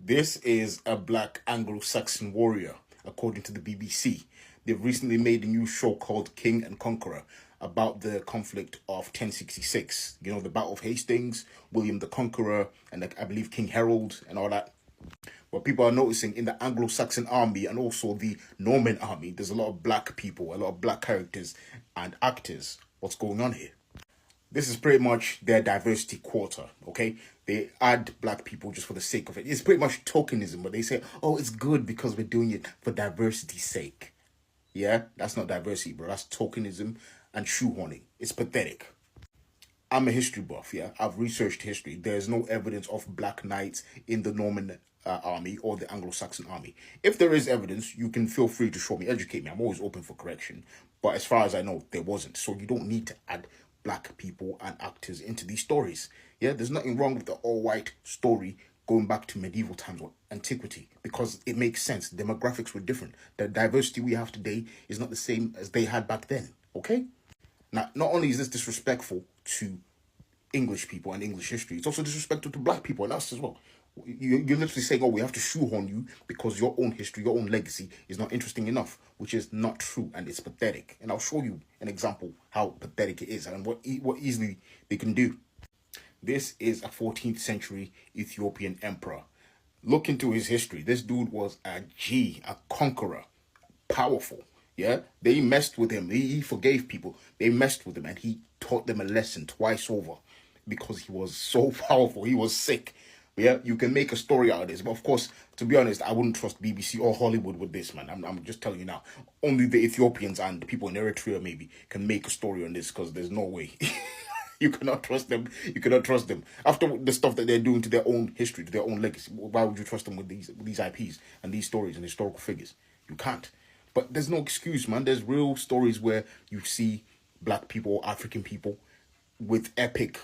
This is a black Anglo-Saxon warrior, according to the BBC. They've recently made a new show called King and Conqueror about the conflict of 1066. You know, the Battle of Hastings, William the Conqueror, and I believe King Harold and all that. What people are noticing in the Anglo-Saxon army and also the Norman army, there's a lot of black people, a lot of black characters and actors. What's going on here? This is pretty much their diversity quota, okay? They add black people just for the sake of it. It's pretty much tokenism, but they say, oh, it's good because we're doing it for diversity's sake. Yeah, that's not diversity, bro. That's tokenism and shoehorning. It's pathetic. I'm a history buff, yeah. I've researched history. There's no evidence of black knights in the Norman army or the Anglo-Saxon army. If there is evidence, you can feel free to show me, educate me. I'm always open for correction. But as far as I know, there wasn't. So you don't need to add black people and actors into these stories. Yeah, there's nothing wrong with the all-white story going back to medieval times or antiquity because it makes sense. Demographics were different. The diversity we have today is not the same as they had back then. Okay? Now, not only is this disrespectful to English people and English history, it's also disrespectful to black people and us as well. You're literally saying, oh, we have to shoehorn you because your own history, your own legacy is not interesting enough, which is not true and it's pathetic. And I'll show you an example how pathetic it is and what easily they can do. This is a 14th century Ethiopian emperor. Look into his history. This dude was a conqueror, powerful. Yeah, they messed with him. He forgave people. They messed with him and he taught them a lesson twice over because he was so powerful. He was sick. Yeah, you can make a story out of this. But of course, to be honest, I wouldn't trust BBC or Hollywood with this, man. I'm just telling you now. Only the Ethiopians and the people in Eritrea maybe can make a story on this because there's no way. You cannot trust them. You cannot trust them. After the stuff that they're doing to their own history, to their own legacy, why would you trust them with these IPs and these stories and historical figures? You can't. But there's no excuse, man. There's real stories where you see black people, African people with epic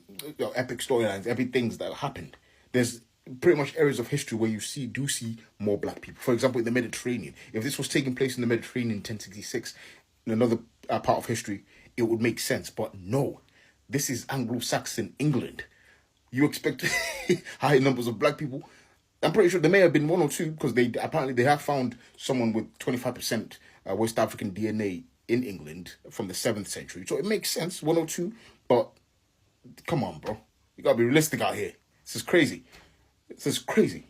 storylines, epic things that happened. There's pretty much areas of history where you do see more black people. For example, in the Mediterranean. If this was taking place in the Mediterranean in 1066, in another part of history, it would make sense. But no, this is Anglo-Saxon England. You expect high numbers of black people. I'm pretty sure there may have been one or two because they have found someone with 25% West African DNA in England from the 7th century. So it makes sense, one or two. But come on, bro. You gotta be realistic out here. This is crazy. This is crazy.